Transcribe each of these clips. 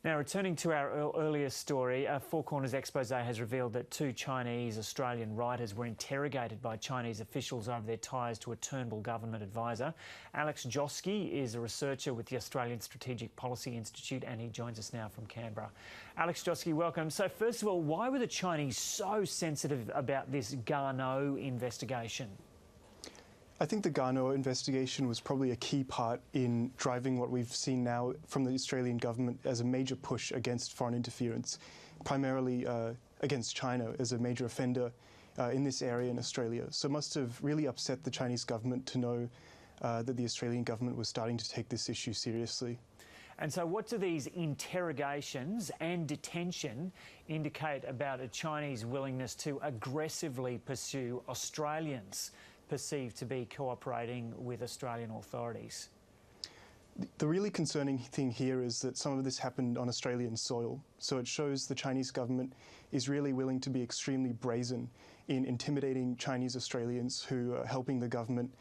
Now, returning to our earlier story, a Four Corners expose has revealed that two Chinese-Australian writers were interrogated by Chinese officials over their ties to a Turnbull government advisor. Alex Joske is a researcher with the Australian Strategic Policy Institute, and he joins us now from Canberra. Alex Joske, welcome. So first of all, why were the Chinese so sensitive about this Garneau investigation? I think the Garneau investigation was probably a key part in driving what we've seen now from the Australian government as a major push against foreign interference, primarily against China as a major offender in this area in Australia. So it must have really upset the Chinese government to know that the Australian government was starting to take this issue seriously. And so what do these interrogations and detention indicate about a Chinese willingness to aggressively pursue Australians perceived to be cooperating with Australian authorities? The really concerning thing here is that some of this happened on Australian soil. So it shows the Chinese government is really willing to be extremely brazen in intimidating Chinese Australians who are helping the government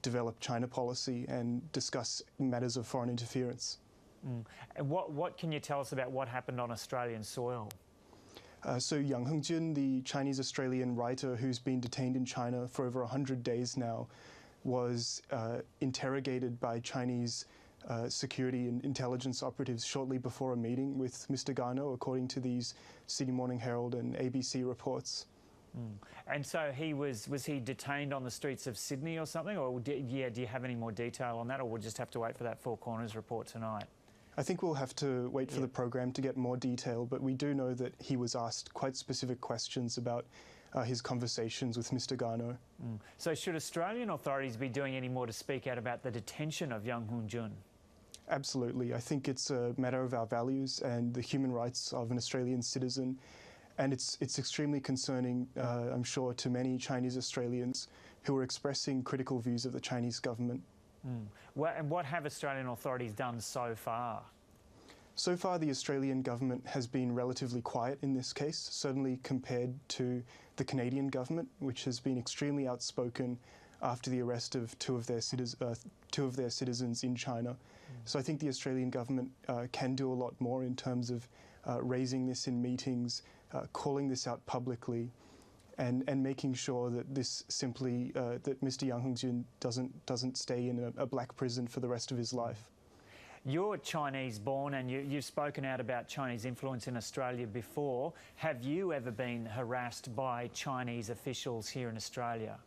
develop China policy and discuss matters of foreign interference. And what can you tell us about what happened on Australian soil? So Yang Hengjun, the Chinese-Australian writer who's been detained in China for over 100 days now, was interrogated by Chinese security and intelligence operatives shortly before a meeting with Mr. Garneau, according to these Sydney Morning Herald and ABC reports. And so was he detained on the streets of Sydney or something? Or do you have any more detail on that, or we'll just have to wait for that Four Corners report tonight? I think we'll have to wait for the program to get more detail, but we do know that he was asked quite specific questions about his conversations with Mr. Garneau. So should Australian authorities be doing any more to speak out about the detention of Yang Hengjun? Absolutely. I think it's a matter of our values and the human rights of an Australian citizen, and it's extremely concerning, I'm sure, to many Chinese Australians who are expressing critical views of the Chinese government. And what have Australian authorities done so far? So far, the Australian government has been relatively quiet in this case, certainly compared to the Canadian government, which has been extremely outspoken after the arrest of two of their citizens in China. So I think the Australian government can do a lot more in terms of raising this in meetings, calling this out publicly, and making sure that this simply that Mr. Yang Hengjun doesn't stay in a black prison for the rest of his life. You're Chinese-born, and you've spoken out about Chinese influence in Australia before. Have you ever been harassed by Chinese officials here in Australia?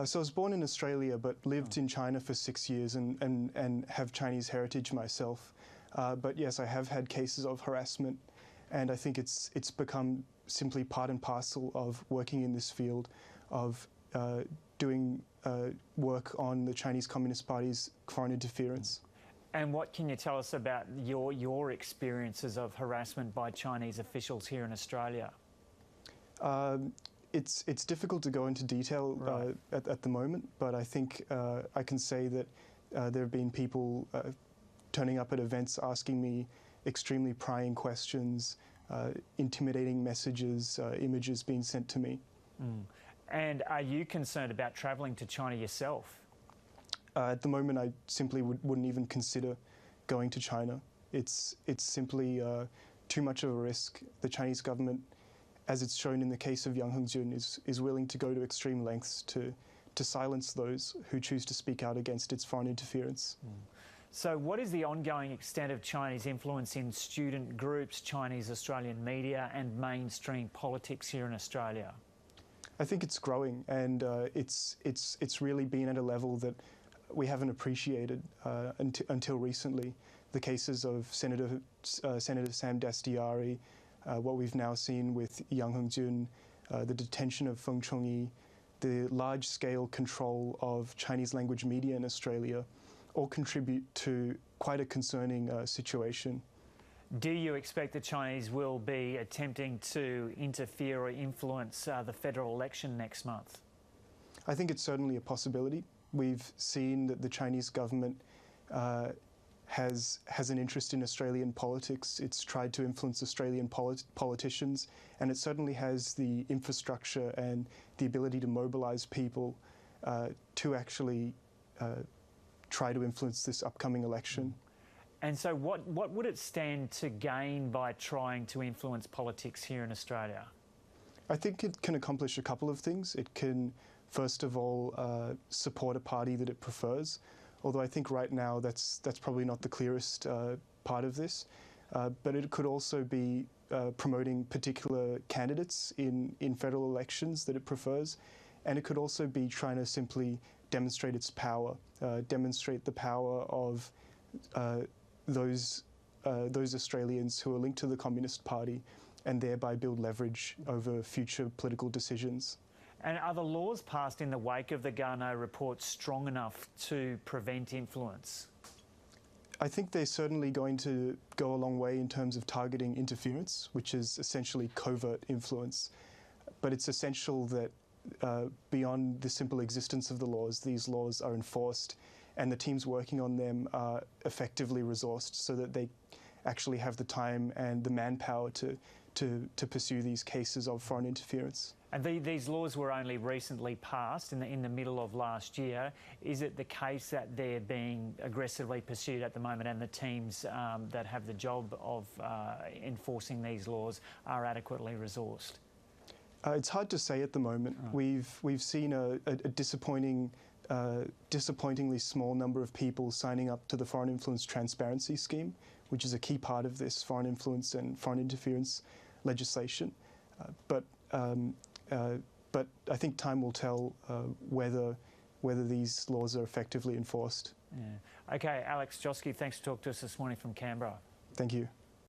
So I was born in Australia, but lived in China for 6 years and have Chinese heritage myself. But yes, I have had cases of harassment, and I think it's become simply part and parcel of working in this field, of doing work on the Chinese Communist Party's foreign interference. And what can you tell us about your experiences of harassment by Chinese officials here in Australia? It's difficult to go into detail at the moment, but I think I can say that there have been people turning up at events asking me extremely prying questions, intimidating messages, images being sent to me. And are you concerned about travelling to China yourself? At the moment, I simply wouldn't even consider going to China. It's simply too much of a risk. The Chinese government, as it's shown in the case of Yang Hengjun, is willing to go to extreme lengths to silence those who choose to speak out against its foreign interference. So what is the ongoing extent of Chinese influence in student groups, Chinese Australian media and mainstream politics here in Australia? I think it's growing, and it's really been at a level that we haven't appreciated until recently. The cases of Senator Sam Dastyari, what we've now seen with Yang Hengjun, the detention of Feng Chongyi, the large-scale control of Chinese language media in Australia, all contribute to quite a concerning situation. Do you expect the Chinese will be attempting to interfere or influence the federal election next month? I think it's certainly a possibility. We've seen that the Chinese government has an interest in Australian politics. It's tried to influence Australian politicians, and it certainly has the infrastructure and the ability to mobilise people to actually try to influence this upcoming election. And so what would it stand to gain by trying to influence politics here in Australia? I think it can accomplish a couple of things. It can, first of all, support a party that it prefers, although I think right now that's probably not the clearest part of this. But it could also be promoting particular candidates in federal elections that it prefers, and it could also be trying to simply demonstrate its power, demonstrate the power of those Australians who are linked to the Communist Party, and thereby build leverage over future political decisions. And are the laws passed in the wake of the Garneau report strong enough to prevent influence? I think they're certainly going to go a long way in terms of targeting interference, which is essentially covert influence. But it's essential that beyond the simple existence of the laws, these laws are enforced and the teams working on them are effectively resourced so that they actually have the time and the manpower to pursue these cases of foreign interference. And these laws were only recently passed in the middle of last year. Is it the case that they're being aggressively pursued at the moment, and the teams that have the job of enforcing these laws are adequately resourced? It's hard to say at the moment. Oh. We've seen a disappointingly small number of people signing up to the Foreign Influence Transparency Scheme, which is a key part of this foreign influence and foreign interference legislation. But I think time will tell whether these laws are effectively enforced. Yeah. Okay, Alex, Joske, thanks for talking to us this morning from Canberra. Thank you.